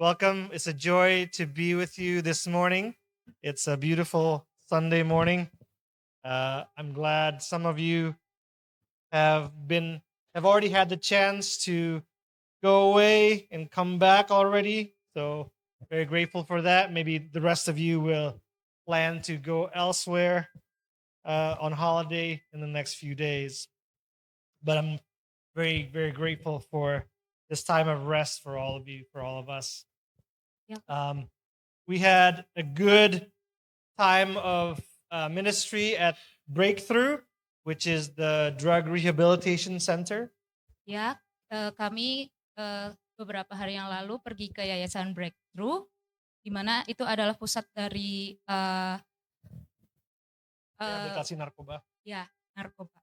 Welcome. It's a joy to be with you this morning. It's a beautiful Sunday morning. I'm glad some of you have already had the chance to go away and come back already. So very grateful for that. Maybe the rest of you will plan to go elsewhere on holiday in the next few days. But I'm very grateful for this time of rest for all of you, for all of us. Yep. We had a good time of ministry at Breakthrough, which is the drug rehabilitation center. Ya, kami beberapa hari yang lalu pergi ke Yayasan Breakthrough, di mana itu adalah pusat dari Rehabilitasi narkoba. ya narkoba.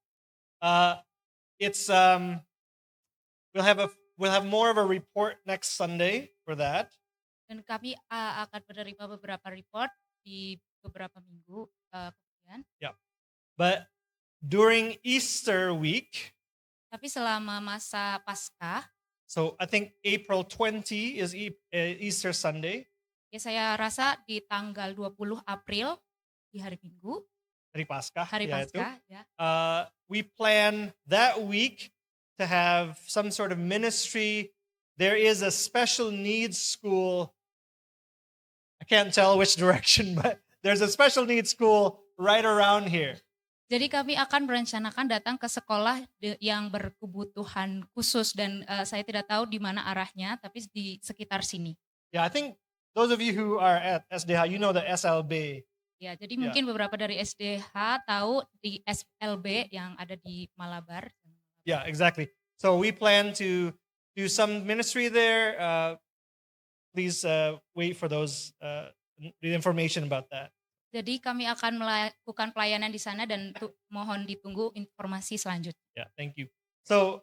It's we'll have more of a report next Sunday for that. Dan kami akan menerima beberapa report di beberapa minggu kemudian. But during Easter week, Tapi selama masa Paskah, so I think April 20 is Easter Sunday. ya saya rasa di tanggal 20 April di hari Minggu, Hari Paskah. hari ya itu. Paskah ya. We plan that week to have some sort of ministry. There is a special needs school. I can't tell which direction, but there's a special needs school right around here. Jadi kami akan merencanakan datang ke sekolah yang berkebutuhan khusus dan saya tidak tahu di mana arahnya, tapi di sekitar sini. Yeah, I think those of you who are at SDH, you know the SLB. Ya, jadi mungkin beberapa dari SDH tahu di SLB yang ada di Malabar. Yeah, exactly. So we plan to do some ministry there. Please wait for those the information about that. Jadi kami akan melakukan pelayanan di sana dan mohon ditunggu informasi selanjutnya. Yeah, thank you. So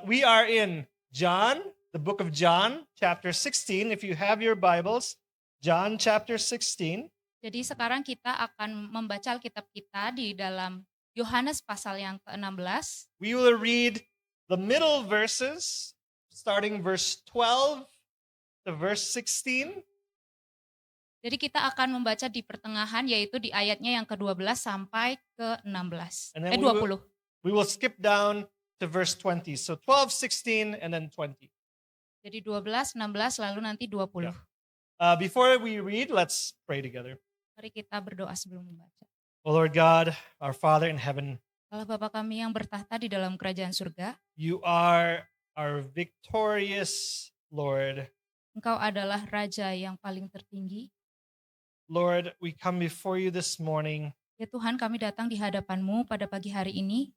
we are in John, the book of John, chapter 16. If you have your Bibles, John chapter 16. Jadi sekarang kita akan membaca Alkitab kita di dalam Yohanes pasal yang ke-16. We will read the middle verses, starting verse 12 to verse 16. Jadi kita akan membaca di pertengahan, yaitu di ayatnya yang ke-12 sampai ke-16. 20. We will skip down to verse 20. So 12, 16, and then 20. Jadi 12, 16, lalu nanti 20. Before we read, let's pray together. Mari kita berdoa sebelum membaca. Oh Lord God, our Father in heaven, Allah Bapa kami yang bertahta di dalam kerajaan surga, you are our victorious Lord. Engkau adalah Raja yang paling tertinggi. Lord, we come before you this morning Ya Tuhan, kami datang di hadapan-Mu pada pagi hari ini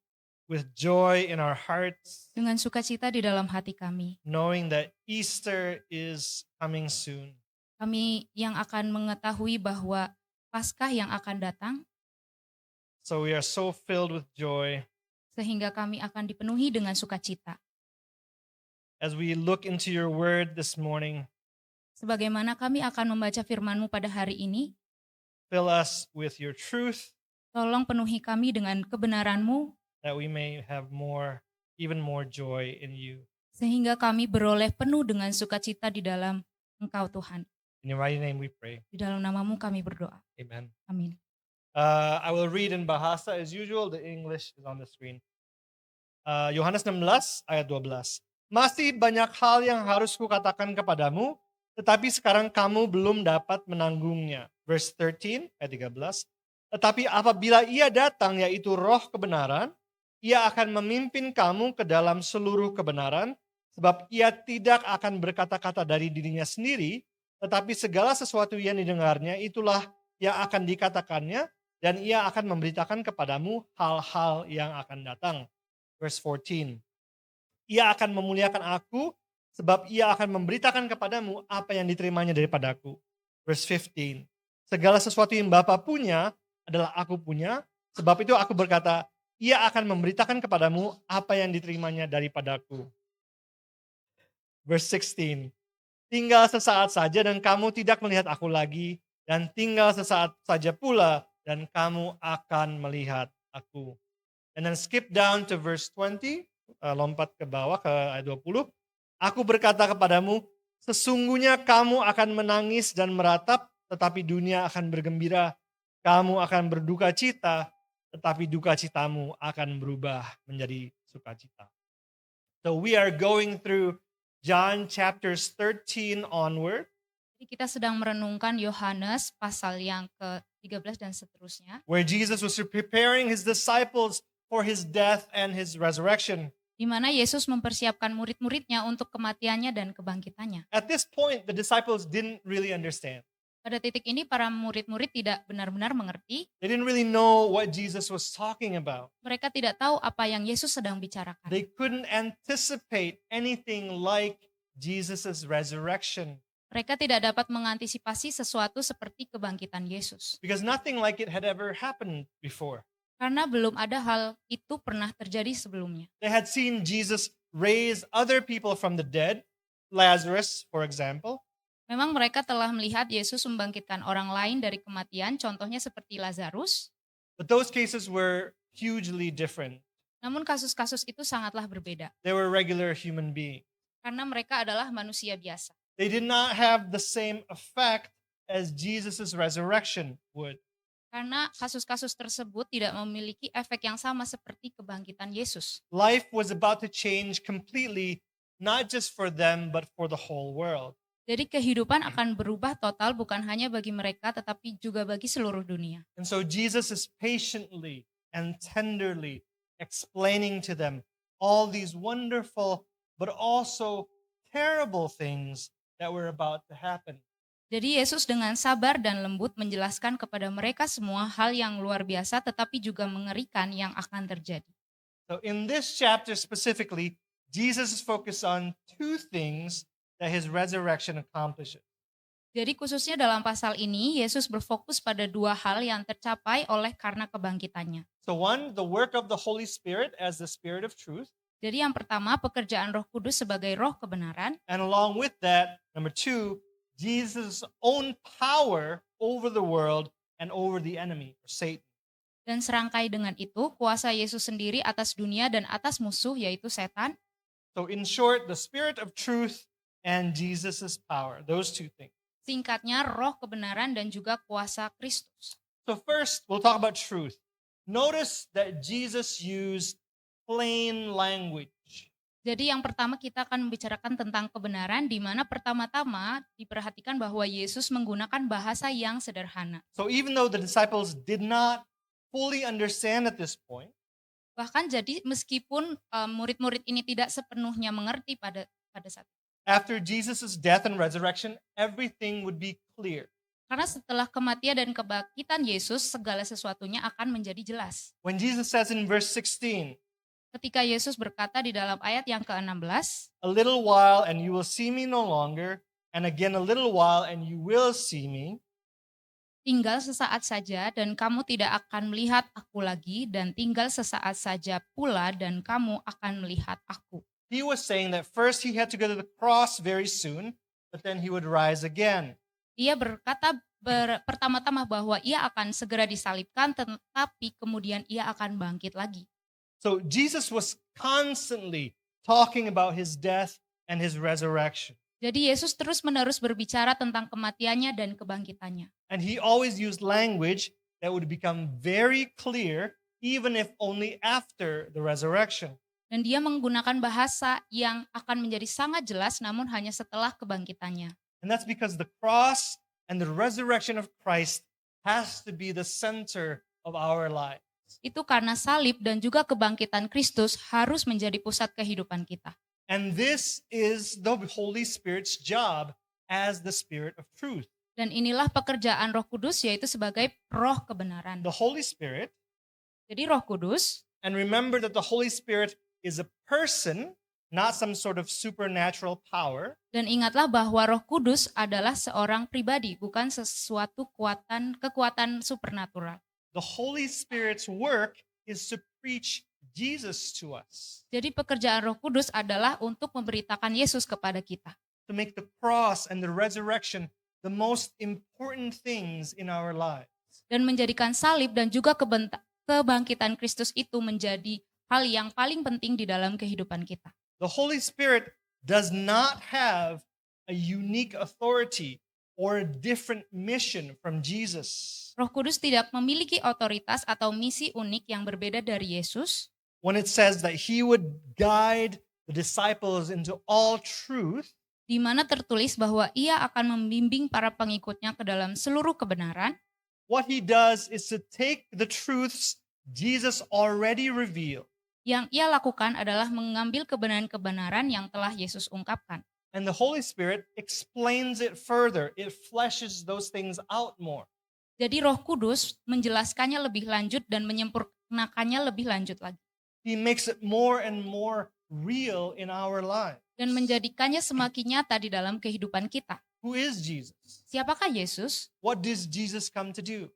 with joy in our hearts, dengan sukacita di dalam hati kami. knowing that Easter is coming soon. Kami yang akan mengetahui bahwa Paskah yang akan datang, So we are so filled with joy sehingga kami akan dipenuhi dengan sukacita. as we look into your word this morning. Sebagaimana kami akan membaca firman-Mu pada hari ini, Fill us with your truth, tolong penuhi kami dengan kebenaran-Mu, that we may have even more joy in you. sehingga kami beroleh penuh dengan sukacita di dalam Engkau Tuhan. In your mighty name we pray. Di dalam nama-Mu kami berdoa. Amen. Amin. I will read in Bahasa as usual. The English is on the screen. Yohanes 16 ayat 12. Masih banyak hal yang harus kukatakan kepadamu, tetapi sekarang kamu belum dapat menanggungnya. Verse 13 ayat 13. Tetapi apabila ia datang, yaitu roh kebenaran, ia akan memimpin kamu ke dalam seluruh kebenaran, sebab ia tidak akan berkata-kata dari dirinya sendiri, tetapi segala sesuatu yang didengarnya itulah yang akan dikatakannya, dan ia akan memberitakan kepadamu hal-hal yang akan datang. Verse 14. Ia akan memuliakan aku, sebab ia akan memberitakan kepadamu apa yang diterimanya daripadaku. Verse 15. Segala sesuatu yang Bapa punya adalah aku punya, sebab itu aku berkata, ia akan memberitakan kepadamu apa yang diterimanya daripadaku. Verse 16. Tinggal sesaat saja dan kamu tidak melihat aku lagi, dan tinggal sesaat saja pula dan kamu akan melihat aku. And then skip down to verse 20, lompat ke bawah ke ayat 20. Aku berkata kepadamu, Sesungguhnya kamu akan menangis dan meratap, tetapi dunia akan bergembira. Kamu akan berduka cita, tetapi duka citamu akan berubah menjadi sukacita. So we are going through John chapters 13 onward, Jadi kita sedang merenungkan Yohanes pasal yang ke-13 dan seterusnya, where Jesus was preparing his disciples for his death and his resurrection. di mana Yesus mempersiapkan murid-muridnya untuk kematiannya dan kebangkitannya. At this point, the disciples didn't really understand. Pada titik ini para murid-murid tidak benar-benar mengerti, They didn't really know what Jesus was talking about. mereka tidak tahu apa yang Yesus sedang bicarakan. They couldn't anticipate anything like Jesus' resurrection Mereka tidak dapat mengantisipasi sesuatu seperti kebangkitan Yesus. because nothing like it had ever happened before. Karena belum ada hal itu pernah terjadi sebelumnya. They had seen Jesus raise other people from the dead, Lazarus, for example, Memang mereka telah melihat Yesus membangkitkan orang lain dari kematian, contohnya seperti Lazarus. but those cases were hugely different. Namun kasus-kasus itu sangatlah berbeda. They were regular human beings. Karena mereka adalah manusia biasa. They did not have the same effect as Jesus' resurrection would. Karena kasus-kasus tersebut tidak memiliki efek yang sama seperti kebangkitan Yesus. Life was about to change completely, not just for them, but for the whole world. Jadi kehidupan akan berubah total bukan hanya bagi mereka tetapi juga bagi seluruh dunia. And so Jesus is patiently and tenderly explaining to them all these wonderful, but also terrible things that were about to happen. Jadi Yesus dengan sabar dan lembut menjelaskan kepada mereka semua hal yang luar biasa tetapi juga mengerikan yang akan terjadi. So in this chapter specifically, Jesus is focused on two things that his resurrection accomplishes. Jadi khususnya dalam pasal ini, Yesus berfokus pada dua hal yang tercapai oleh karena kebangkitannya. So one, the work of the Holy Spirit as the Spirit of truth. Jadi yang pertama, pekerjaan Roh Kudus sebagai roh kebenaran. And along with that, number two, Jesus' own power over the world and over the enemy, or Satan. Dan serangkai dengan itu, kuasa Yesus sendiri atas dunia dan atas musuh, yaitu setan. So in short, the Spirit of truth and Jesus' power, those two things. Singkatnya, roh kebenaran dan juga kuasa Kristus. So first, we'll talk about truth. Notice that Jesus used plain language. Jadi yang pertama kita akan membicarakan tentang kebenaran, di mana pertama-tama diperhatikan bahwa Yesus menggunakan bahasa yang sederhana. So even though the disciples did not fully understand at this point, Bahkan jadi meskipun murid-murid ini tidak sepenuhnya mengerti pada saat itu. after Jesus' death and resurrection, everything would be clear. Karena setelah kematian dan kebangkitan Yesus, segala sesuatunya akan menjadi jelas. When Jesus says in verse 16, Ketika Yesus berkata di dalam ayat yang ke-16, a little while and you will see me no longer, and again a little while and you will see me, tinggal sesaat saja dan kamu tidak akan melihat aku lagi, dan tinggal sesaat saja pula dan kamu akan melihat aku. he was saying that first he had to go to the cross very soon, but then he would rise again. Ia berkata pertama-tama bahwa ia akan segera disalibkan, tetapi kemudian ia akan bangkit lagi. So Jesus was constantly talking about his death and his resurrection. Jadi Yesus terus-menerus berbicara tentang kematiannya dan kebangkitannya. And he always used language that would become very clear, even if only after the resurrection. Dan dia menggunakan bahasa yang akan menjadi sangat jelas namun hanya setelah kebangkitannya. And that's because the cross and the resurrection of Christ has to be the center of our lives. Itu karena salib dan juga kebangkitan Kristus harus menjadi pusat kehidupan kita. And this is the Holy Spirit's job as the Spirit of truth. Dan inilah pekerjaan Roh Kudus, yaitu sebagai roh kebenaran. The Holy Spirit, Jadi Roh Kudus, and remember that the Holy Spirit is a person, not some sort of supernatural power. dan ingatlah bahwa Roh Kudus adalah seorang pribadi, bukan sesuatu kekuatan supernatural. The Holy Spirit's work is to preach Jesus to us, Jadi pekerjaan Roh Kudus adalah untuk memberitakan Yesus kepada kita. to make the cross and the resurrection the most important things in our lives. Dan menjadikan salib dan juga kebangkitan Kristus itu menjadi hal yang paling penting di dalam kehidupan kita. The Holy Spirit does not have a unique authority or a different mission from Jesus. Roh Kudus tidak memiliki otoritas atau misi unik yang berbeda dari Yesus. When it says that he would guide the disciples into all truth, Di mana tertulis bahwa ia akan membimbing para pengikutnya ke dalam seluruh kebenaran. what he does is to take the truths Jesus already revealed Yang ia lakukan adalah mengambil kebenaran-kebenaran yang telah Yesus ungkapkan. and the Holy Spirit explains it further. It fleshes those things out more. Jadi Roh Kudus menjelaskannya lebih lanjut dan menyempurnakannya lebih lanjut lagi. He makes it more and more real in our lives. Dan menjadikannya semakin nyata di dalam kehidupan kita. Who is Jesus? Siapakah Yesus? What does Jesus come to do?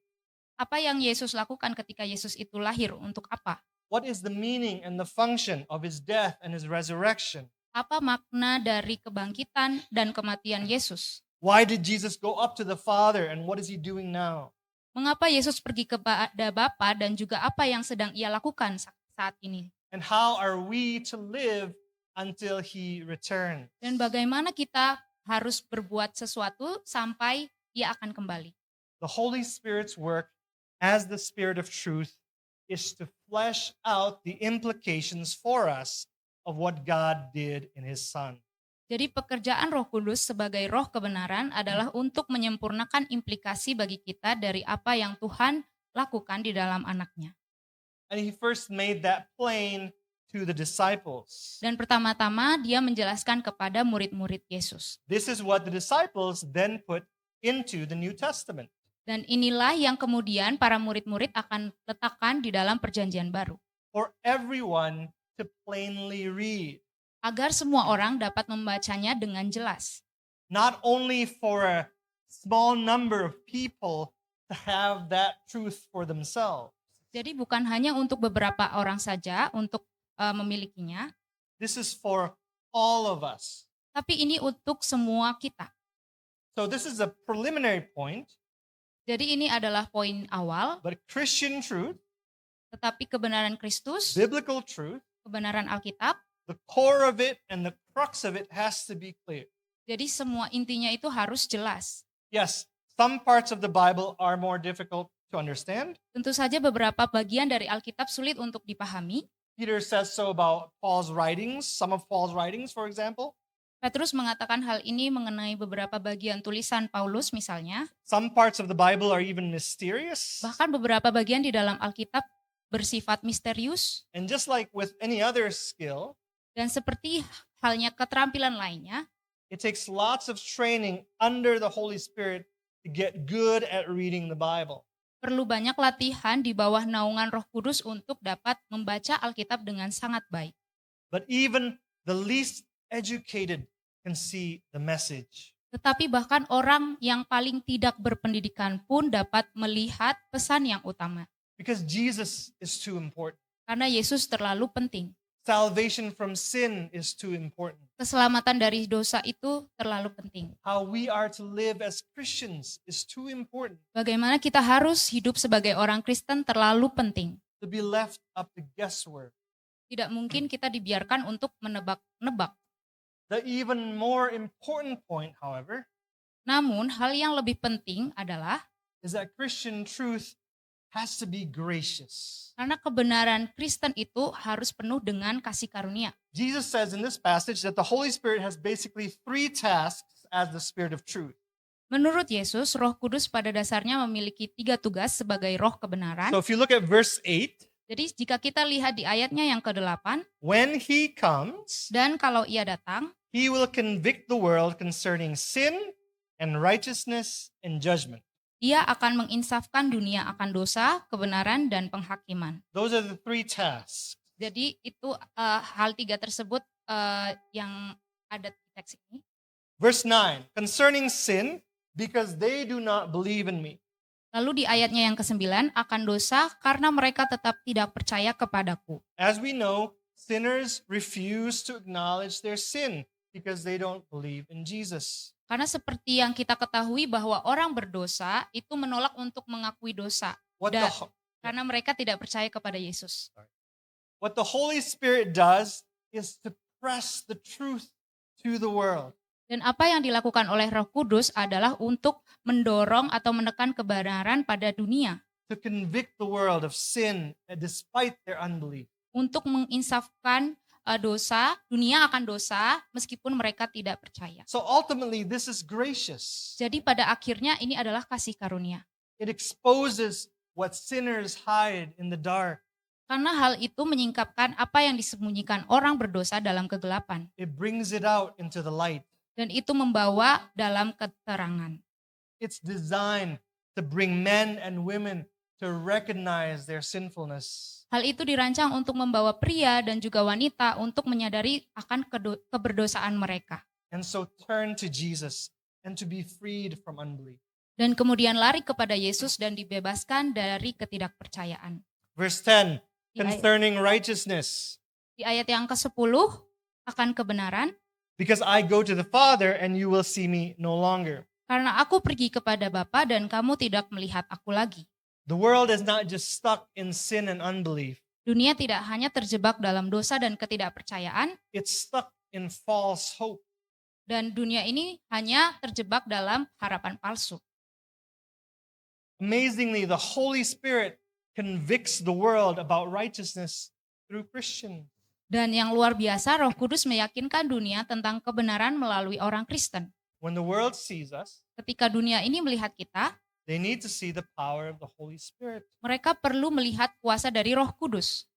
Apa yang Yesus lakukan ketika Yesus itu lahir? Untuk apa? What is the meaning and the function of his death and his resurrection? Apa makna dari kebangkitan dan kematian Yesus? Why did Jesus go up to the Father and what is he doing now? Mengapa Yesus pergi kepada Bapa dan juga apa yang sedang ia lakukan saat ini? And how are we to live until he returns? Dan bagaimana kita harus berbuat sesuatu sampai ia akan kembali? The Holy Spirit's work as the Spirit of truth is to flesh out the implications for us of what God did in his Son. Jadi pekerjaan Roh Kudus sebagai roh kebenaran adalah untuk menyempurnakan implikasi bagi kita dari apa yang Tuhan lakukan di dalam anaknya. And he first made that plain to the disciples. Dan pertama-tama dia menjelaskan kepada murid-murid Yesus. This is what the disciples then put into the New Testament. Dan inilah yang kemudian para murid-murid akan letakkan di dalam perjanjian baru. For everyone to plainly read. Agar semua orang dapat membacanya dengan jelas. Not only for a small number of people to have that truth for themselves. Jadi bukan hanya untuk beberapa orang saja untuk memilikinya. This is for all of us. Tapi ini untuk semua kita. So this is a preliminary point, Jadi ini adalah poin awal, but Christian truth, tetapi kebenaran Kristus, biblical truth, kebenaran Alkitab, the core of it and the crux of it has to be clear. jadi semua intinya itu harus jelas. Yes, some parts of the Bible are more difficult to understand. Tentu saja beberapa bagian dari Alkitab sulit untuk dipahami. Peter says so about Paul's writings, some of Paul's writings, for example. Petrus mengatakan hal ini mengenai beberapa bagian tulisan Paulus misalnya. Some parts of the Bible are even mysterious. Bahkan beberapa bagian di dalam Alkitab bersifat misterius. And just like with any other skill, Dan seperti halnya keterampilan lainnya, it takes lots of training under the Holy Spirit to get good at reading the Bible. perlu banyak latihan di bawah naungan Roh Kudus untuk dapat membaca Alkitab dengan sangat baik. But even the least educated can see the message. Tetapi bahkan orang yang paling tidak berpendidikan pun dapat melihat pesan yang utama. Because Jesus is too important. Karena Yesus terlalu penting. Salvation from sin is too important. Keselamatan dari dosa itu terlalu penting. How we are to live as Christians is too important Bagaimana kita harus hidup sebagai orang Kristen terlalu penting. to be left up to guesswork. Tidak mungkin kita dibiarkan untuk menebak-nebak. The even more important point, however, Namun hal yang lebih penting adalah is that Christian truth has to be gracious. karena kebenaran Kristen itu harus penuh dengan kasih karunia. Jesus says in this passage that the Holy Spirit has basically three tasks as the Spirit of truth. Menurut Yesus, Roh Kudus pada dasarnya memiliki 3 tugas sebagai roh kebenaran. So if you look at verse 8, Jadi jika kita lihat di ayatnya yang ke-8, when he comes, dan kalau ia datang, he will convict the world concerning sin and righteousness and judgment. ia akan menginsafkan dunia akan dosa, kebenaran, dan penghakiman. Those are the three tasks. Jadi itu hal 3 tersebut yang ada di teks ini. Verse 9, concerning sin, because they do not believe in me. Lalu di ayatnya yang ke-9, akan dosa karena mereka tetap tidak percaya kepadaku. As we know, sinners refuse to acknowledge their sin because they don't believe in Jesus. Karena seperti yang kita ketahui bahwa orang berdosa itu menolak untuk mengakui dosa. What Dan the, karena mereka tidak percaya kepada Yesus. what the Holy Spirit does is to press the truth to the world. Dan apa yang dilakukan oleh Roh Kudus adalah untuk mendorong atau menekan kebenaran pada dunia, to convict the world of sin despite their unbelief. untuk menginsafkan dosa, dunia akan dosa meskipun mereka tidak percaya. So ultimately, this is gracious. Jadi pada akhirnya ini adalah kasih karunia. It exposes what sinners hide in the dark. Karena hal itu menyingkapkan apa yang disembunyikan orang berdosa dalam kegelapan. It brings it out into the light. Dan itu membawa dalam keterangan. It's designed to bring men and women to recognize their sinfulness. Hal itu dirancang untuk membawa pria dan juga wanita untuk menyadari akan keberdosaan mereka. And so turn to Jesus and to be freed from unbelief. Dan kemudian lari kepada Yesus dan dibebaskan dari ketidakpercayaan. Verse 10, Di ayat, concerning righteousness. di ayat yang ke-10 akan kebenaran. Because I go to the Father and you will see me no longer. Karena aku pergi kepada Bapa dan kamu tidak melihat aku lagi. The world is not just stuck in sin and unbelief. Dunia tidak hanya terjebak dalam dosa dan ketidakpercayaan, It's stuck in false hope. dan dunia ini hanya terjebak dalam harapan palsu. Amazingly, the Holy Spirit convicts the world about righteousness through Christians. Dan yang luar biasa, Roh Kudus meyakinkan dunia tentang kebenaran melalui orang Kristen. When the world sees us, Ketika dunia ini melihat kita, they need to see the power of the Holy Spirit. mereka perlu melihat kuasa dari Roh Kudus.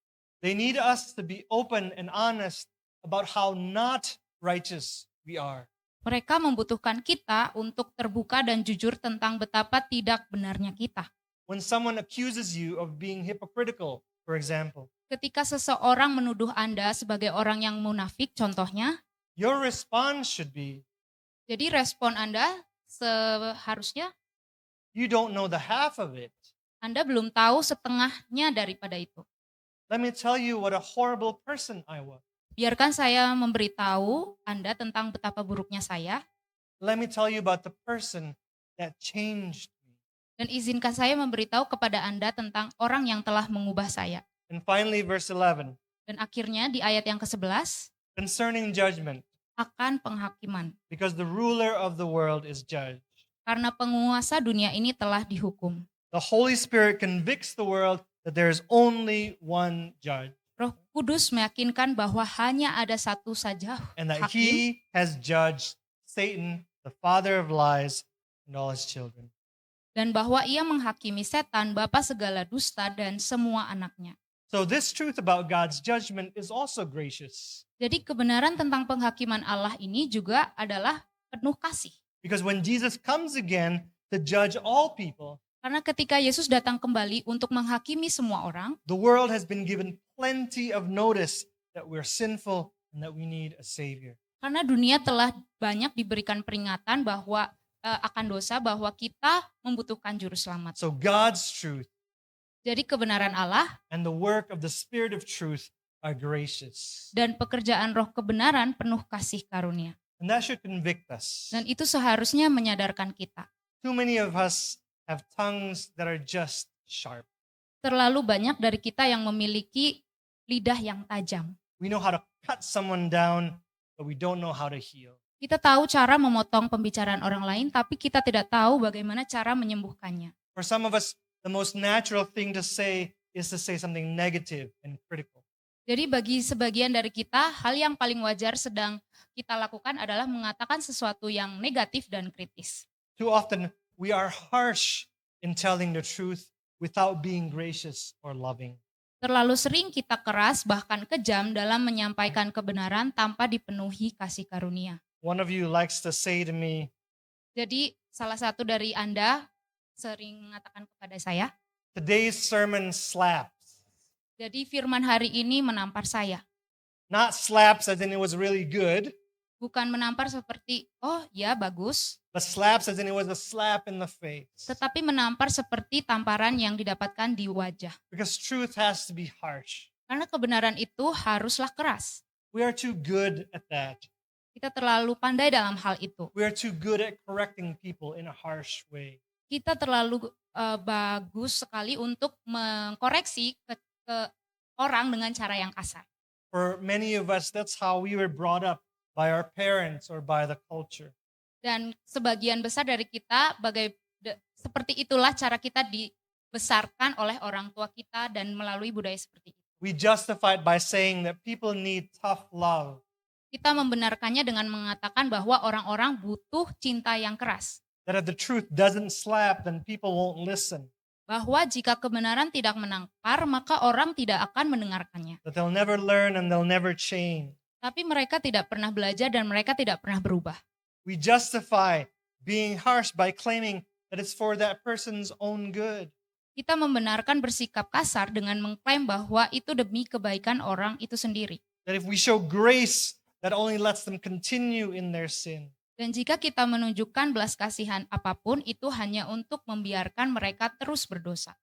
They need us to be open and honest about how not righteous we are. Mereka membutuhkan kita untuk terbuka dan jujur tentang betapa tidak benarnya kita. When someone accuses you of being hypocritical, for example, Ketika seseorang menuduh Anda sebagai orang yang munafik, contohnya, your response should be, jadi respon Anda seharusnya you don't know the half of it. Anda belum tahu setengahnya daripada itu. Let me tell you what a horrible person I was. Biarkan saya memberitahu Anda tentang betapa buruknya saya, Let me tell you about the person that changed me. dan izinkan saya memberitahu kepada Anda tentang orang yang telah mengubah saya. And finally, verse 11, Dan akhirnya di ayat yang ke-11, concerning judgment, akan penghakiman. because the ruler of the world is judged. Karena penguasa dunia ini telah dihukum. The Holy Spirit convicts the world that there is only one judge, Roh Kudus meyakinkan bahwa hanya ada satu saja and that hakim, he has judged Satan, the father of lies, and all his children. dan bahwa ia menghakimi setan, bapa segala dusta, dan semua anaknya. So this truth about God's judgment is also gracious. Jadi kebenaran tentang penghakiman Allah ini juga adalah penuh kasih. Because when Jesus comes again to judge all people, Karena ketika Yesus datang kembali untuk menghakimi semua orang, the world has been given plenty of notice that we're sinful and that we need a Savior. karena dunia telah banyak diberikan peringatan bahwa akan dosa, bahwa kita membutuhkan juru selamat. So God's truth Jadi kebenaran Allah and the work of the Spirit of truth are gracious. dan pekerjaan roh kebenaran penuh kasih karunia. And that should convict us. Dan itu seharusnya menyadarkan kita. Too many of us have tongues that are just sharp. Terlalu banyak dari kita yang memiliki lidah yang tajam. We know how to cut someone down, but we don't know how to heal. Kita tahu cara memotong pembicaraan orang lain, tapi kita tidak tahu bagaimana cara menyembuhkannya. For some of us, the most natural thing to say is to say something negative and critical. Jadi bagi sebagian dari kita, hal yang paling wajar sedang kita lakukan adalah mengatakan sesuatu yang negatif dan kritis. Too often, we are harsh in telling the truth without being gracious or loving. Terlalu sering kita keras bahkan kejam dalam menyampaikan kebenaran tanpa dipenuhi kasih karunia. One of you likes to say to me, Jadi salah satu dari Anda sering mengatakan kepada saya, today's sermon slaps. jadi firman hari ini menampar saya. Not slaps as in it was really good, Bukan menampar seperti, oh ya bagus, but slaps as in it was a slap in the face. tetapi menampar seperti tamparan yang didapatkan di wajah. Because truth has to be harsh. Karena kebenaran itu haruslah keras. We are too good at that. Kita terlalu pandai dalam hal itu. We are too good at correcting people in a harsh way. Kita terlalu bagus sekali untuk mengkoreksi ke orang dengan cara yang kasar. For many of us, that's how we were brought up by our parents, or by the culture. Dan sebagian besar dari kita seperti itulah cara kita dibesarkan oleh orang tua kita dan melalui budaya seperti itu. We justify it by saying that people need tough love, Kita membenarkannya dengan mengatakan bahwa orang-orang butuh cinta yang keras. that if the truth doesn't slap, then people won't listen, Bahwa jika kebenaran tidak menampar, maka orang tidak akan mendengarkannya. that they'll never learn and they'll never change. Tapi mereka tidak pernah belajar dan mereka tidak pernah berubah. We justify being harsh by claiming that it's for that person's own good. Kita membenarkan bersikap kasar dengan mengklaim bahwa itu demi kebaikan orang itu sendiri. That if we show grace, that only lets them continue in their sin. Dan jika kita menunjukkan belas kasihan apapun, itu hanya untuk membiarkan mereka terus berdosa.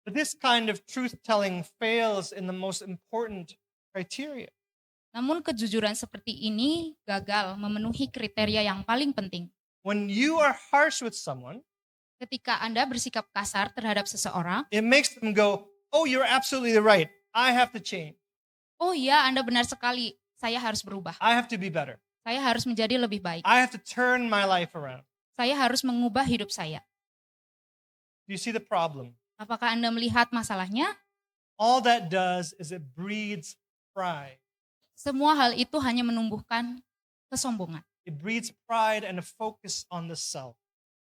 But this kind of truth-telling fails in the most important criteria. Namun kejujuran seperti ini gagal memenuhi kriteria yang paling penting. When you are harsh with someone, Ketika Anda bersikap kasar terhadap seseorang, it makes them go, oh, you're absolutely right. I have to change. oh iya Anda benar sekali, saya harus berubah. I have to be better. Saya harus menjadi lebih baik. I have to turn my life around. Saya harus mengubah hidup saya. Do you see the problem? Apakah Anda melihat masalahnya? All that does is it breeds pride. Semua hal itu hanya menumbuhkan kesombongan. It breeds pride and a focus on the self.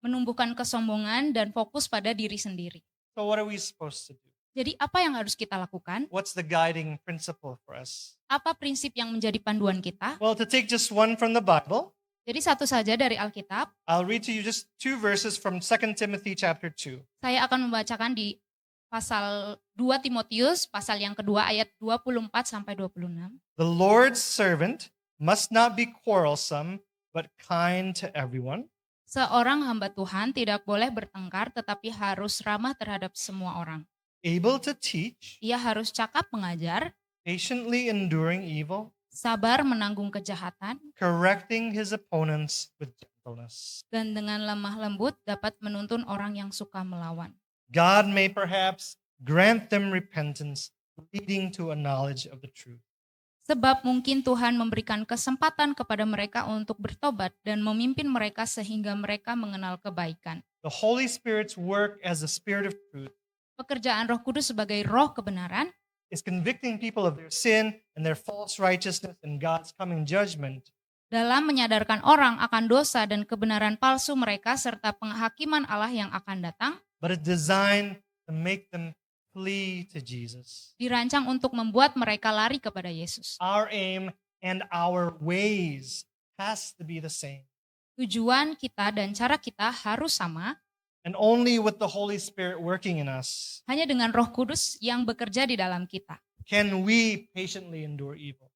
Menumbuhkan kesombongan dan fokus pada diri sendiri. So what are we supposed to do? Jadi apa yang harus kita lakukan? What's the guiding principle for us? Apa prinsip yang menjadi panduan kita? Well, to take just one from the Bible, Jadi satu saja dari Alkitab, I'll read to you just 2 verses from 2 Timothy chapter 2. saya akan membacakan di pasal 2 Timotius, pasal yang kedua ayat 24 sampai 26. The Lord's servant must not be quarrelsome, but kind to everyone, Seorang hamba Tuhan tidak boleh bertengkar tetapi harus ramah terhadap semua orang. able to teach, Ia harus cakap mengajar, patiently enduring evil, sabar menanggung kejahatan, correcting his opponents with gentleness. dan dengan lemah lembut dapat menuntun orang yang suka melawan. God may perhaps grant them repentance, leading to a knowledge of the truth. Sebab mungkin Tuhan memberikan kesempatan kepada mereka untuk bertobat dan memimpin mereka sehingga mereka mengenal kebaikan. The Holy Spirit's work as the Spirit of truth Pekerjaan Roh Kudus sebagai roh kebenaran is convicting people of their sin and their false righteousness and God's coming judgment, dalam menyadarkan orang akan dosa dan kebenaran palsu mereka serta penghakiman Allah yang akan datang, but it's designed to make them flee to Jesus. dirancang untuk membuat mereka lari kepada Yesus. Our aim and our ways has to be the same. Tujuan kita dan cara kita harus sama, And only with the Holy Spirit working in us hanya dengan Roh Kudus yang bekerja di dalam kita. can we patiently endure evil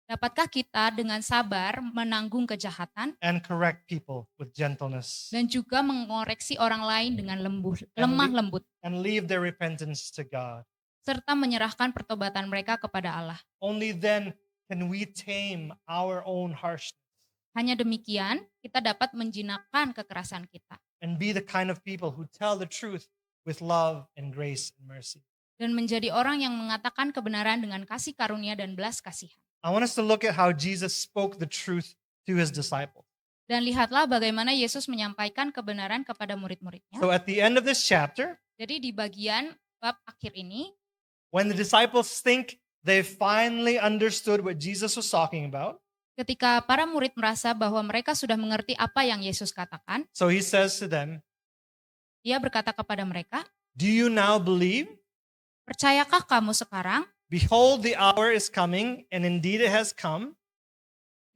Dapatkah kita dengan sabar menanggung kejahatan and correct people with gentleness dan juga mengoreksi orang lain dengan lemah lembut, and leave their repentance to God. serta menyerahkan pertobatan mereka kepada Allah. Only then can we tame our own harshness Hanya demikian, kita dapat menjinakkan kekerasan kita and be the kind of people who tell the truth with love and grace and mercy. dan menjadi orang yang mengatakan kebenaran dengan kasih karunia dan belas kasihan. I want us to look at how Jesus spoke the truth to his disciples. Dan lihatlah bagaimana Yesus menyampaikan kebenaran kepada murid-muridnya. So at the end of this chapter, Jadi di bagian bab akhir ini, when the disciples think they finally understood what Jesus was talking about, ketika para murid merasa bahwa mereka sudah mengerti apa yang Yesus katakan, so he says to them, Ia berkata kepada mereka, "Do you now believe? percayakah kamu sekarang? Behold, the hour is coming, and indeed it has come,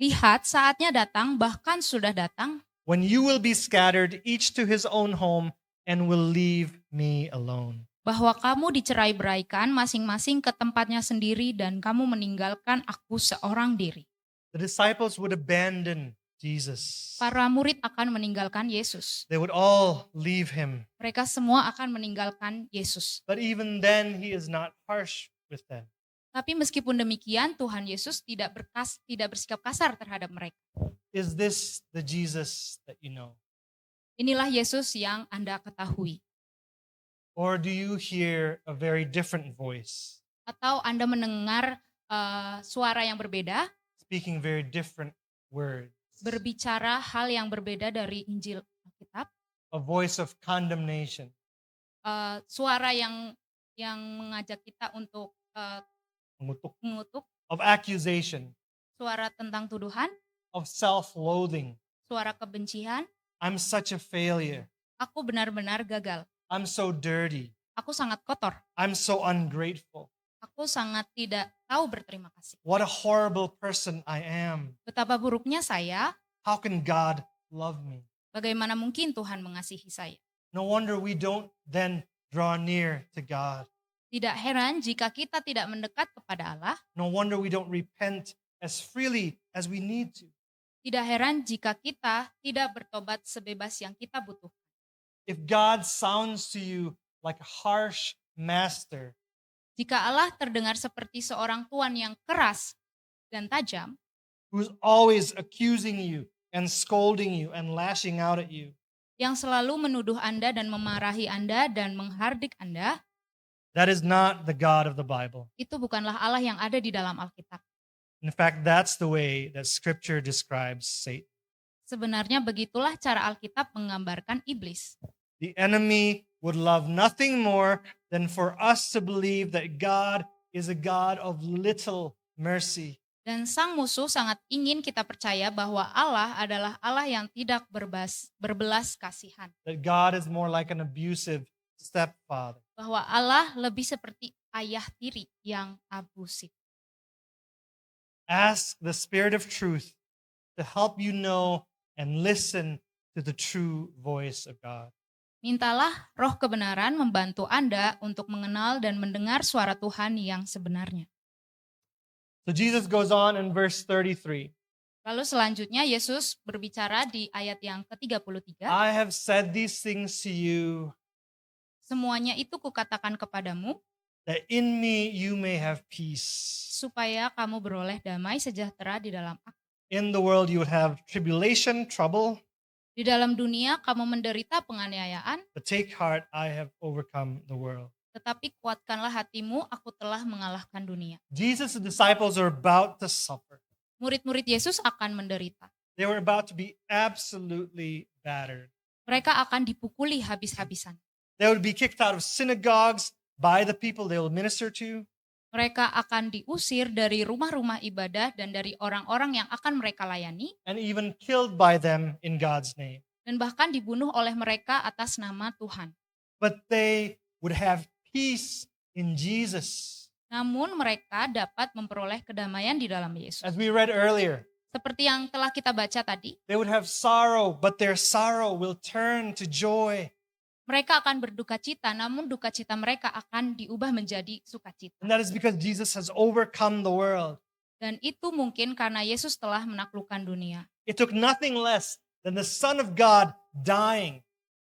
Lihat saatnya datang, bahkan sudah datang, when you will be scattered, each to his own home, and will leave me alone." bahwa kamu dicerai beraikan masing-masing ke tempatnya sendiri dan kamu meninggalkan aku seorang diri. The disciples would abandon Jesus. Para murid akan meninggalkan Yesus. They would all leave him. Mereka semua akan meninggalkan Yesus. But even then, he is not harsh with them. Tapi meskipun demikian, Tuhan Yesus tidak bersikap kasar terhadap mereka. Is this the Jesus that you know? Inilah Yesus yang Anda ketahui. Or do you hear a very different voice Atau Anda mendengar suara yang berbeda, speaking very different words. berbicara hal yang berbeda dari Injil Alkitab, A voice of condemnation, suara yang mengajak kita untuk mengutuk, mengutuk, of accusation, suara tentang tuduhan, of self-loathing. suara kebencian. I'm such a failure. Aku benar-benar gagal. I'm so dirty. Aku sangat kotor. I'm so ungrateful. Aku sangat tidak tahu berterima kasih. What a horrible person I am. Betapa buruknya saya. How can God love me? Bagaimana mungkin Tuhan mengasihi saya? No wonder we don't then draw near to God. Tidak heran jika kita tidak mendekat kepada Allah. No wonder we don't repent as freely as we need to. Tidak heran jika kita tidak bertobat sebebas yang kita butuh. If God sounds to you like a harsh master, Jika Allah terdengar seperti seorang tuan yang keras dan tajam, who's always accusing you and scolding you and lashing out at you, yang selalu menuduh Anda dan memarahi Anda dan menghardik Anda, that is not the God of the Bible. itu bukanlah Allah yang ada di dalam Alkitab. In fact, that's the way that Scripture describes Satan. Sebenarnya begitulah cara Alkitab menggambarkan iblis. The enemy would love nothing more than for us to believe that God is a God of little mercy. Dan sang musuh sangat ingin kita percaya bahwa Allah adalah Allah yang tidak berbelas kasihan. That God is more like an abusive stepfather. Bahwa Allah lebih seperti ayah tiri yang abusif. Ask the Spirit of truth to help you know and listen to the true voice of God. Mintalah roh kebenaran membantu Anda untuk mengenal dan mendengar suara Tuhan yang sebenarnya. So Jesus goes on in verse 33. Lalu selanjutnya Yesus berbicara di ayat yang ke-33. I have said these things to you Semuanya itu kukatakan kepadamu that in me you may have peace. supaya kamu beroleh damai sejahtera di dalam aku. In the world you would have tribulation, trouble, Di dalam dunia kamu menderita penganiayaan, but take heart, I have overcome the world. tetapi kuatkanlah hatimu, aku telah mengalahkan dunia. Jesus' disciples are about to suffer. Murid-murid Yesus akan menderita. They were about to be absolutely battered. Mereka akan dipukuli habis-habisan. They would be kicked out of synagogues by the people they will minister to. Mereka akan diusir dari rumah-rumah ibadah dan dari orang-orang yang akan mereka layani, And even killed by them in God's name. dan bahkan dibunuh oleh mereka atas nama Tuhan. But they would have peace in Jesus. Namun mereka dapat memperoleh kedamaian di dalam Yesus. As we read earlier, Seperti yang telah kita baca tadi, they would have sorrow, but their sorrow will turn to joy. mereka akan berduka cita, namun duka cita mereka akan diubah menjadi sukacita. And that is because Jesus has overcome the world. Dan itu mungkin karena Yesus telah menaklukkan dunia. It took nothing less than the Son of God dying,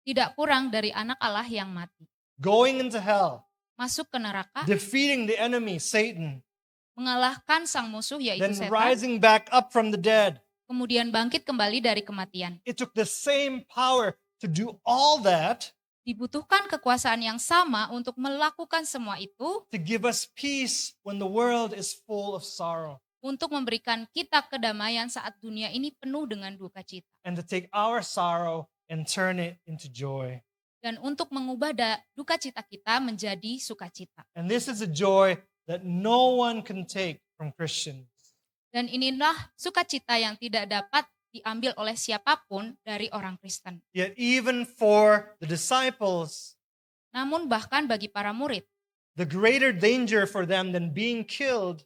Tidak kurang dari anak Allah yang mati. going into hell, Masuk ke neraka, defeating the enemy, Satan, mengalahkan sang musuh yaitu then setan, rising back up from the dead. kemudian bangkit kembali dari kematian. It took the same power to do all that Dibutuhkan kekuasaan yang sama untuk melakukan semua itu, to give us peace when the world is full of sorrow, untuk memberikan kita kedamaian saat dunia ini penuh dengan duka cita. and to take our sorrow and turn it into joy. Dan untuk mengubah duka cita kita menjadi sukacita. And this is a joy that no one can take from Christians. Dan inilah sukacita yang tidak dapat diambil oleh siapapun dari orang Kristen. Yet even for the disciples, Namun bahkan bagi para murid, the greater danger for them than being killed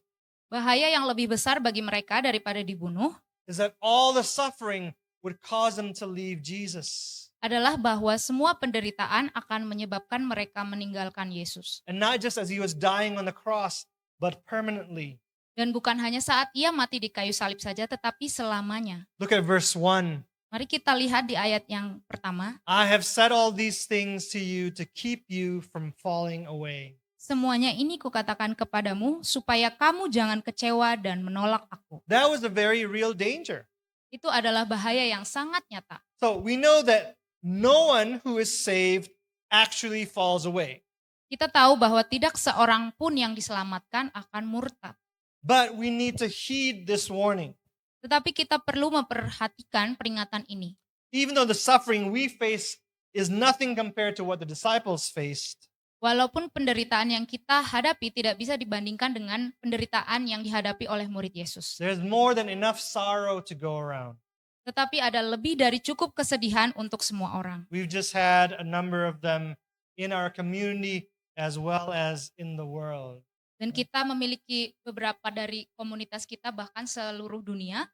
bahaya yang lebih besar bagi mereka daripada dibunuh is that all the suffering would cause them to leave Jesus. adalah bahwa semua penderitaan akan menyebabkan mereka meninggalkan Yesus. And not just as he was dying on the cross, but permanently. Dan bukan hanya saat ia mati di kayu salib saja, tetapi selamanya. Look at verse 1. Mari kita lihat di ayat yang pertama. I have said all these things to you to keep you from falling away. Semuanya ini kukatakan kepadamu supaya kamu jangan kecewa dan menolak aku. That was a very real danger. Itu adalah bahaya yang sangat nyata. So we know that no one who is saved actually falls away. Kita tahu bahwa tidak seorang pun yang diselamatkan akan murtad. But we need to heed this warning. Tetapi kita perlu memperhatikan peringatan ini. Even though the suffering we face is nothing compared to what the disciples faced, Walaupun penderitaan yang kita hadapi tidak bisa dibandingkan dengan penderitaan yang dihadapi oleh murid Yesus. there's more than enough sorrow to go around. Tetapi ada lebih dari cukup kesedihan untuk semua orang. We've just had a number of them in our community as well as in the world. Dan kita memiliki beberapa dari komunitas kita bahkan seluruh dunia.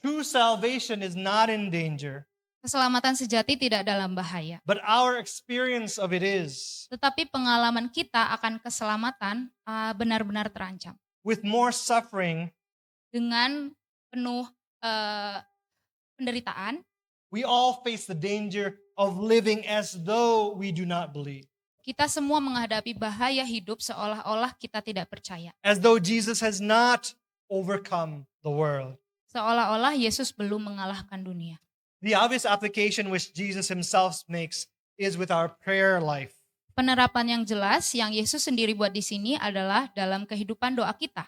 True salvation is not in danger, Keselamatan sejati tidak dalam bahaya. but our experience of it is. Tetapi pengalaman kita akan keselamatan benar-benar terancam. With more suffering, Dengan penuh penderitaan, we all face the danger of living as though we do not believe. kita semua menghadapi bahaya hidup seolah-olah kita tidak percaya. As though Jesus has not overcome the world. Seolah-olah Yesus belum mengalahkan dunia. The obvious application which Jesus himself makes is with our prayer life. Penerapan yang jelas yang Yesus sendiri buat di sini adalah dalam kehidupan doa kita.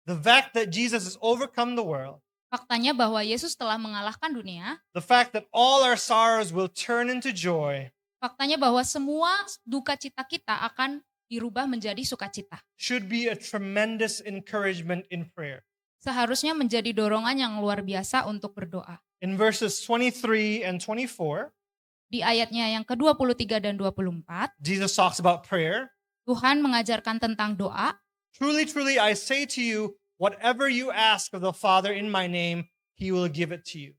The fact that Jesus has overcome the world, Faktanya bahwa Yesus telah mengalahkan dunia. the fact that all our sorrows will turn into joy, Faktanya bahwa semua duka cita kita akan dirubah menjadi sukacita. should be a tremendous encouragement in prayer. Seharusnya menjadi dorongan yang luar biasa untuk berdoa. In verses 23 and 24, Di ayatnya yang ke-23 dan 24, Jesus talks about prayer. Tuhan mengajarkan tentang doa. Truly, truly, I say to you, whatever you ask of the Father in my name, he will give it to you.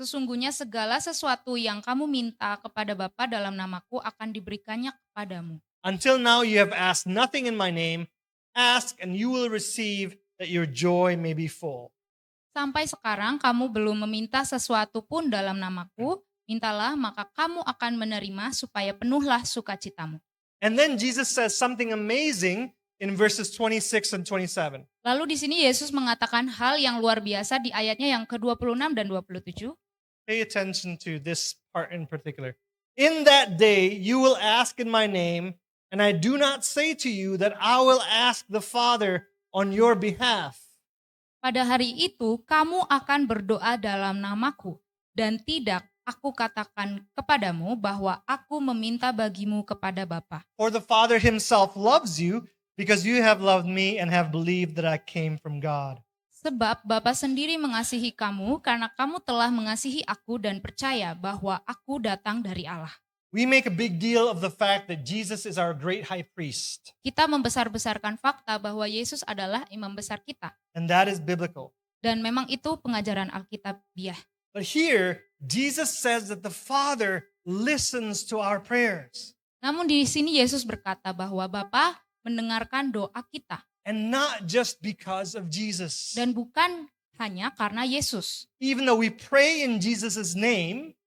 Sesungguhnya segala sesuatu yang kamu minta kepada Bapa dalam namaku akan diberikannya kepadamu. Until now you have asked nothing in my name. Ask and you will receive, that your joy may be full. Sampai sekarang kamu belum meminta sesuatu pun dalam namaku, mintalah maka kamu akan menerima supaya penuhlah sukacitamu. And then Jesus says something amazing in verses 26 and 27. Lalu di sini Yesus mengatakan hal yang luar biasa di ayatnya yang ke-26 dan 27. Pay attention to this part in particular. In that day you will ask in my name, and I do not say to you that I will ask the Father on your behalf. Pada hari itu kamu akan berdoa dalam namaku, dan tidak aku katakan kepadamu bahwa aku meminta bagimu kepada Bapa. For the Father himself loves you, because you have loved me and have believed that I came from God. Sebab Bapa sendiri mengasihi kamu karena kamu telah mengasihi aku dan percaya bahwa aku datang dari Allah. We make a big deal of the fact that Jesus is our great high priest, Kita membesar-besarkan fakta bahwa Yesus adalah imam besar kita. and that is biblical. Dan memang itu pengajaran Alkitabiah. But here, Jesus says that the Father listens to our prayers, Namun di sini Yesus berkata bahwa Bapa mendengarkan doa kita. and not just because of Jesus. Dan bukan hanya karena Yesus. Even though we pray in Jesus' name,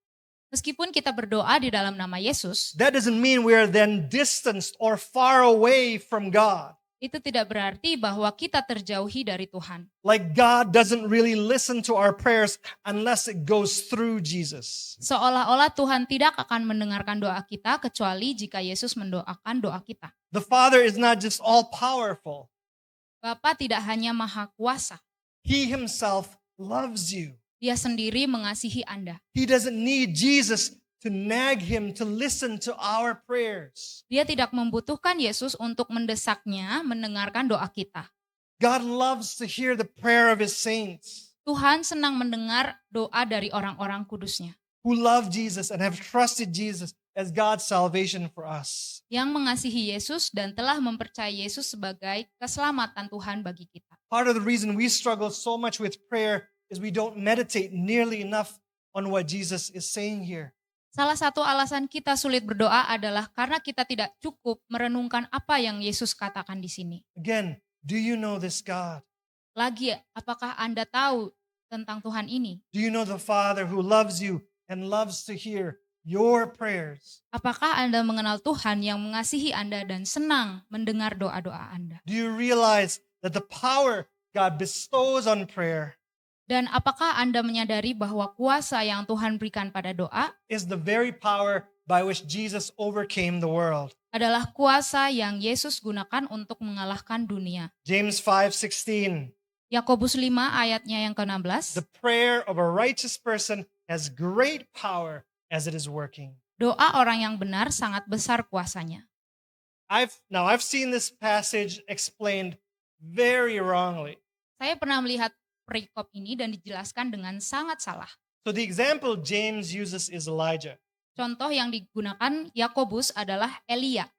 Meskipun kita berdoa di dalam nama Yesus, that doesn't mean we are then distanced or far away from God. itu tidak berarti bahwa kita terjauhi dari Tuhan. Like God doesn't really listen to our prayers unless it goes through Jesus. Seolah-olah Tuhan tidak akan mendengarkan doa kita kecuali jika Yesus mendoakan doa kita. The Father is not just all powerful. Bapa tidak hanya maha kuasa, He himself loves you. Dia sendiri mengasihi Anda. He doesn't need Jesus to nag him to listen to our prayers. Dia tidak membutuhkan Yesus untuk mendesaknya mendengarkan doa kita. God loves to hear the prayer of his saints Tuhan senang mendengar doa dari orang-orang kudusnya who love Jesus and have trusted Jesus as God's salvation for us. yang mengasihi Yesus dan telah mempercayai Yesus sebagai keselamatan Tuhan bagi kita. Part of the reason we struggle so much with prayer is we don't meditate nearly enough on what Jesus is saying here. Salah satu alasan kita sulit berdoa adalah karena kita tidak cukup merenungkan apa yang Yesus katakan di sini. Again, do you know this God? Lagi, apakah Anda tahu tentang Tuhan ini? Do you know the Father who loves you and loves to hear your prayers? Apakah Anda mengenal Tuhan yang mengasihi Anda dan senang mendengar doa-doa Anda? Do you realize that the power God bestows on prayer Dan apakah Anda menyadari bahwa kuasa yang Tuhan berikan pada doa is the very power by which Jesus overcame the world? adalah kuasa yang Yesus gunakan untuk mengalahkan dunia. James 5:16. Yakobus 5 ayatnya yang ke-16. The prayer of a righteous person has great power as it is working. Doa orang yang benar sangat besar kuasanya. I've seen this passage explained very wrongly. Saya pernah melihat perikop ini dan dijelaskan dengan sangat salah. So the example James uses is Elijah. Contoh yang digunakan Yakobus adalah Elia.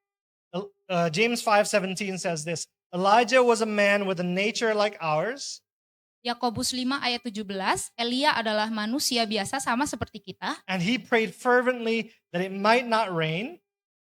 James 5:17 says this, Elijah was a man with a nature like ours. Yakobus 5 ayat 17, Elia adalah manusia biasa sama seperti kita, And he prayed fervently that it might not rain.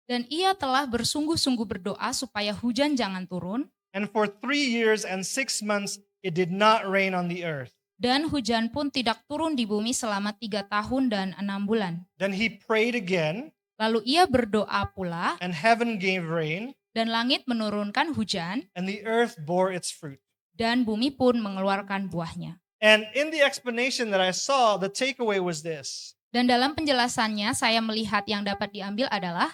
dan ia telah bersungguh-sungguh berdoa supaya hujan jangan turun, And for 3 years and 6 months it did not rain on the earth. dan hujan pun tidak turun di bumi selama 3 tahun dan 6 bulan. Then he prayed again, Lalu ia berdoa pula, and heaven gave rain, dan langit menurunkan hujan, and the earth bore its fruit. dan bumi pun mengeluarkan buahnya. And in the explanation that I saw, the takeaway was this. Dan dalam penjelasannya saya melihat yang dapat diambil adalah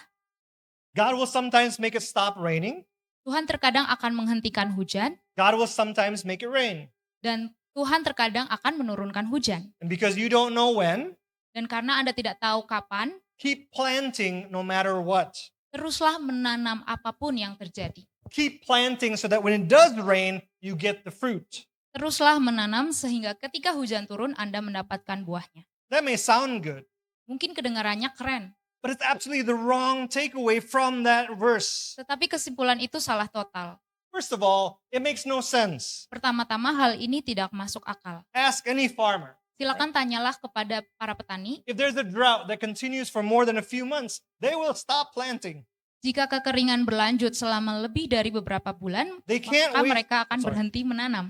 God will sometimes make it stop raining. Tuhan terkadang akan menghentikan hujan, God will sometimes make it rain. dan Tuhan terkadang akan menurunkan hujan. And because you don't know when, Dan karena Anda tidak tahu kapan, keep planting no matter what. teruslah menanam apapun yang terjadi. Keep planting so that when it does rain, you get the fruit. Teruslah menanam sehingga ketika hujan turun Anda mendapatkan buahnya. That may sound good, Mungkin kedengarannya keren, but it's absolutely the wrong takeaway from that verse. tetapi kesimpulan itu salah total. First of all, it makes no sense. Pertama-tama hal ini tidak masuk akal. Ask any farmer. Silakan tanyalah kepada para petani, If there's a drought that continues for more than a few months, they will stop planting. jika kekeringan berlanjut selama lebih dari beberapa bulan, They can't maka wait. mereka akan Sorry. berhenti menanam.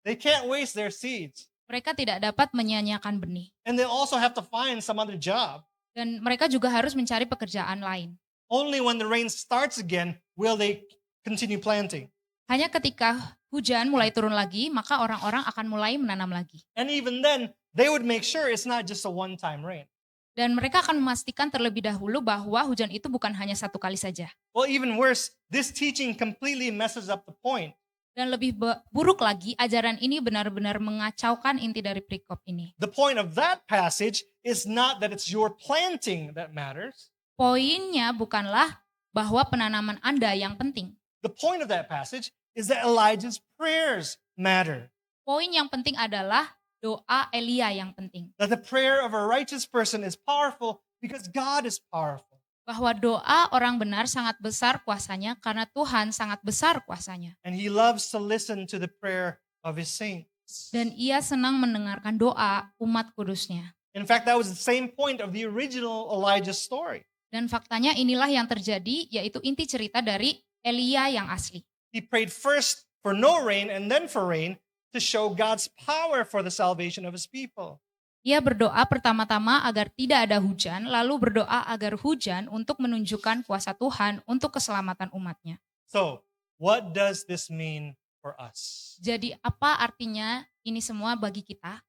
They can't waste their seeds. Mereka tidak dapat menyia-nyiakan benih. And they also have to find some other job. Dan mereka juga harus mencari pekerjaan lain. Only when the rain starts again will they continue planting. Hanya ketika hujan mulai turun lagi, maka orang-orang akan mulai menanam lagi. And even then, they would make sure it's not just a one-time rain. Dan mereka akan memastikan terlebih dahulu bahwa hujan itu bukan hanya satu kali saja. Well, even worse, this teaching completely messes up the point. Dan lebih buruk lagi, ajaran ini benar-benar mengacaukan inti dari perikop ini. The point of that passage is not that it's your planting that matters. Poinnya bukanlah bahwa penanaman Anda yang penting. The point of that passage is that Elijah's prayers matter. Poin yang penting adalah doa Elia yang penting. That the prayer of a righteous person is powerful because God is powerful. Bahwa doa orang benar sangat besar kuasanya karena Tuhan sangat besar kuasanya. And he loves to listen to the prayer of his saints. Dan ia senang mendengarkan doa umat kudusnya. In fact, that was the same point of the original Elijah story. Dan faktanya inilah yang terjadi, yaitu inti cerita dari Elia yang asli. He prayed first for no rain and then for rain to show God's power for the salvation of his people. Ia berdoa pertama-tama agar tidak ada hujan, lalu berdoa agar hujan untuk menunjukkan kuasa Tuhan untuk keselamatan umatnya. So, what does this mean for us? Jadi apa artinya ini semua bagi kita?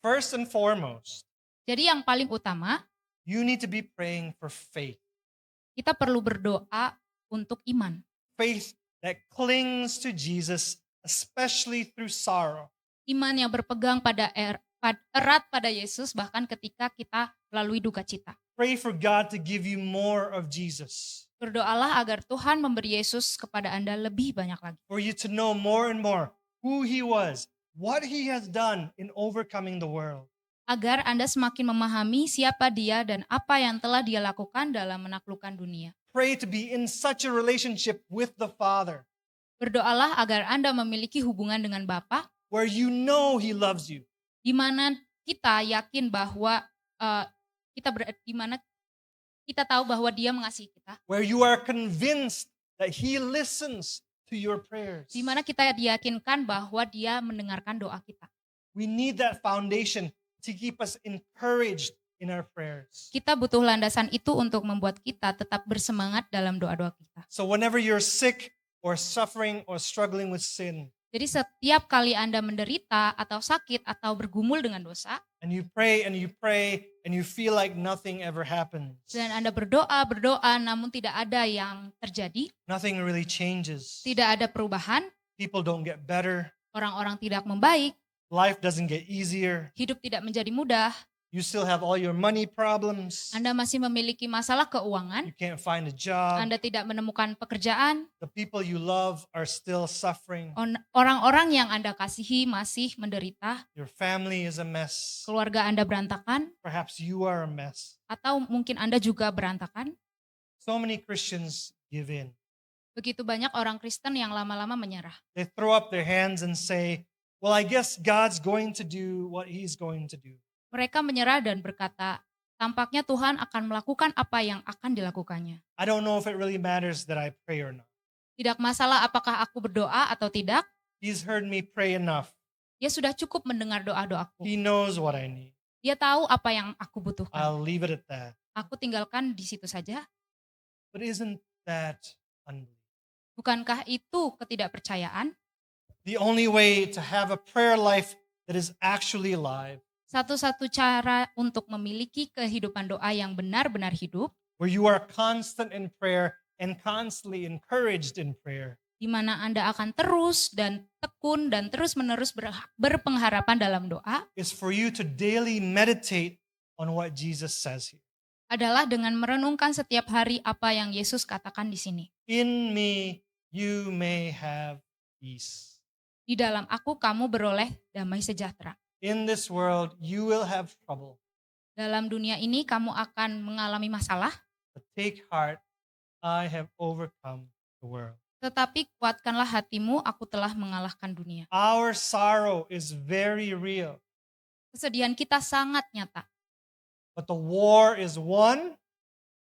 First and foremost, Jadi yang paling utama, you need to be praying for faith. kita perlu berdoa untuk iman. Faith that clings to Jesus, especially through sorrow. Iman yang berpegang erat pada Yesus bahkan ketika kita melalui duka cita. Pray for God to give you more of Jesus. Berdoalah agar Tuhan memberi Yesus kepada Anda lebih banyak lagi. For you to know more and more who he was, what he has done in overcoming the world. Agar Anda semakin memahami siapa dia dan apa yang telah dia lakukan dalam menaklukkan dunia. Pray to be in such a relationship with the Father Berdoalah agar Anda memiliki hubungan dengan Bapa, where you know he loves you. di mana kita yakin bahwa di mana kita tahu bahwa Dia mengasihi kita, Where you are convinced that he listens to your prayers. di mana kita diyakinkan bahwa Dia mendengarkan doa kita. We need that foundation to keep us encouraged in our prayers. Kita butuh landasan itu untuk membuat kita tetap bersemangat dalam doa-doa kita. So whenever you're sick or suffering or struggling with sin, Jadi setiap kali Anda menderita atau sakit atau bergumul dengan dosa, and you pray and you pray and you feel like nothing ever happens, dan Anda berdoa namun tidak ada yang terjadi, nothing really changes, tidak ada perubahan, people don't get better, orang-orang tidak membaik, life doesn't get easier, hidup tidak menjadi mudah, you still have all your money problems, Anda masih memiliki masalah keuangan, you can't find a job, Anda tidak menemukan pekerjaan, the people you love are still suffering, orang-orang yang Anda kasihi masih menderita, your family is a mess, keluarga Anda berantakan, perhaps you are a mess. atau mungkin Anda juga berantakan. So many Christians give in. Begitu banyak orang Kristen yang lama-lama menyerah. They throw up their hands and say, well, I guess God's going to do what he's going to do. Mereka menyerah dan berkata, tampaknya Tuhan akan melakukan apa yang akan dilakukannya. I don't know if it really matters that I pray or not. Tidak masalah apakah aku berdoa atau tidak, He's heard me pray enough. Dia sudah cukup mendengar doa-doaku. He knows what I need. Dia tahu apa yang aku butuhkan. I'll leave it at that. Aku tinggalkan di situ saja. But isn't that unbelief? Bukankah itu ketidakpercayaan? The only way to have a prayer life that is actually alive, Satu-satu cara untuk memiliki kehidupan doa yang benar-benar hidup, where you are constant in prayer and constantly encouraged in prayer, di mana Anda akan terus dan tekun dan terus-menerus berpengharapan dalam doa, is for you to daily meditate on what Jesus says here. adalah dengan merenungkan setiap hari apa yang Yesus katakan di sini. In me, you may have peace. Di dalam aku kamu beroleh damai sejahtera. In this world, you will have trouble. Dalam dunia ini kamu akan mengalami masalah, But take heart, I have overcome the world. tetapi kuatkanlah hatimu, aku telah mengalahkan dunia. Our sorrow is very real, Kesedihan kita sangat nyata, but the war is won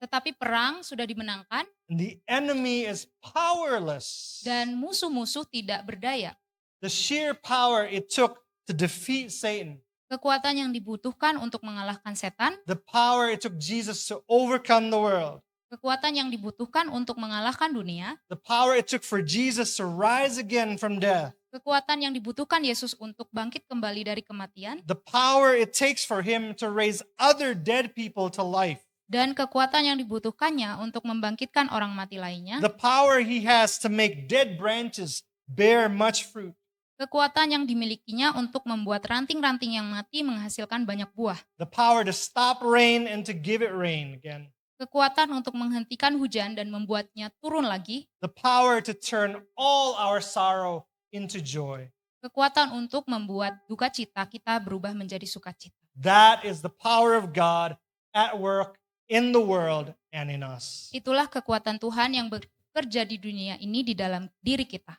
tetapi perang sudah dimenangkan and the enemy is powerless. dan musuh-musuh tidak berdaya. The sheer power it took to defeat Satan, Kekuatan yang dibutuhkan untuk mengalahkan setan, the power it took Jesus to overcome the world, kekuatan yang dibutuhkan untuk mengalahkan dunia, the power it took for Jesus to rise again from death, kekuatan yang dibutuhkan Yesus untuk bangkit kembali dari kematian, the power it takes for him to raise other dead people to life, dan kekuatan yang dibutuhkannya untuk membangkitkan orang mati lainnya, the power he has to make dead branches bear much fruit, kekuatan yang dimilikinya untuk membuat ranting-ranting yang mati menghasilkan banyak buah, the power to stop rain and to give it rain again, kekuatan untuk menghentikan hujan dan membuatnya turun lagi, the power to turn all our sorrow into joy. kekuatan untuk membuat duka cita kita berubah menjadi sukacita. That is the power of God at work in the world and in us. Itulah kekuatan Tuhan yang bekerja di dunia ini di dalam diri kita.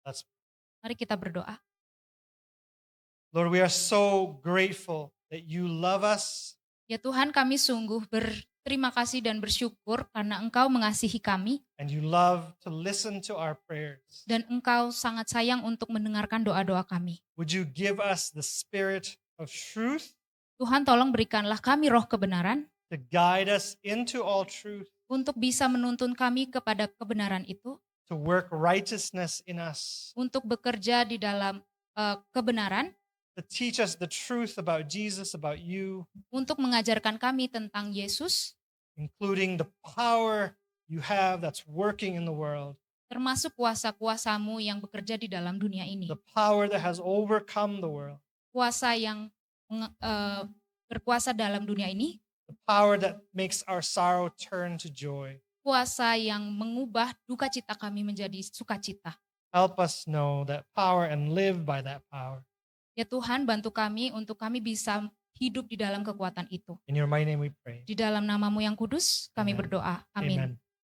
Let's- Mari kita berdoa. Lord, we are so grateful that you love us, Ya Tuhan, kami sungguh berterima kasih dan bersyukur karena Engkau mengasihi kami and you love to listen to our prayers. dan Engkau sangat sayang untuk mendengarkan doa-doa kami. Would you give us the spirit of truth Tuhan, tolong berikanlah kami roh kebenaran to guide us into all truth, untuk bisa menuntun kami kepada kebenaran itu, to work righteousness in us, untuk bekerja di dalam kebenaran, to teach us the truth about Jesus, about you, untuk mengajarkan kami tentang Yesus, including the power you have that's working in the world, termasuk kuasa-kuasamu yang bekerja di dalam dunia ini. the power that has overcome the world, Kuasa yang berkuasa dalam dunia ini, the power that makes our sorrow turn to joy. kuasa yang mengubah duka cita kami menjadi sukacita. Help us know that power and live by that power. Ya Tuhan, bantu kami untuk kami bisa hidup di dalam kekuatan itu. In your mighty name we pray. Di dalam namamu yang kudus, kami Amen. berdoa. Amin. Amen.